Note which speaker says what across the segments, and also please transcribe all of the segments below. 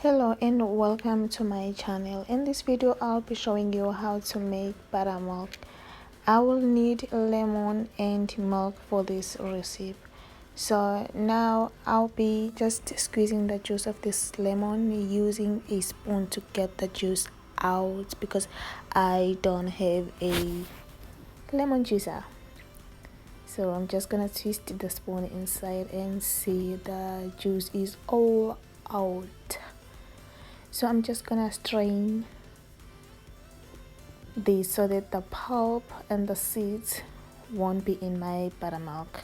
Speaker 1: Hello and welcome to my channel. In this video I'll be showing you how to make buttermilk. I will need lemon and milk for this recipe. So now I'll be just squeezing the juice of this lemon using a spoon to get the juice out because I don't have a lemon juicer. So I'm just gonna twist the spoon inside and see the juice is all out. So I'm just gonna strain this so that the pulp and the seeds won't be in my buttermilk.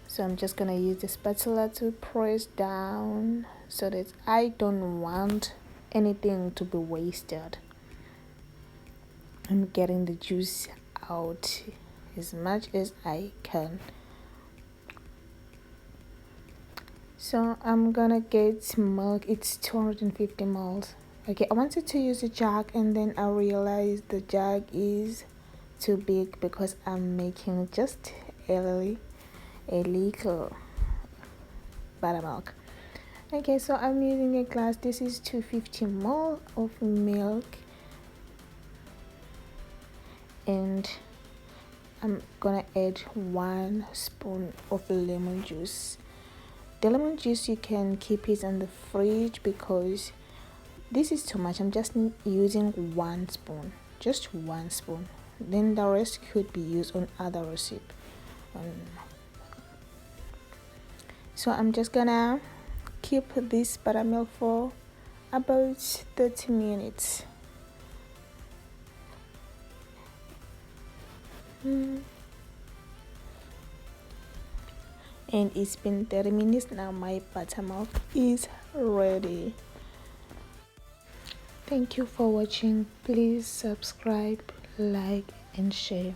Speaker 1: So I'm just gonna use the spatula to press down so that I don't want anything to be wasted. I'm getting the juice out as much as I can. So I'm gonna get milk. It's 250 ml. Okay, I wanted to use a jug and then I realized the jug is too big because I'm making just a little buttermilk. Okay, so I'm using a glass. This is 250 ml of milk and I'm gonna add 1 spoon of lemon juice. The lemon juice you can keep it in the fridge because this is too much. I'm just using 1 spoon, just 1 spoon. Then the rest could be used on other recipe. So I'm just gonna keep this buttermilk for about 30 minutes. And it's been 30 minutes now. My buttermilk is ready. Thank you for watching. Please subscribe, like and share.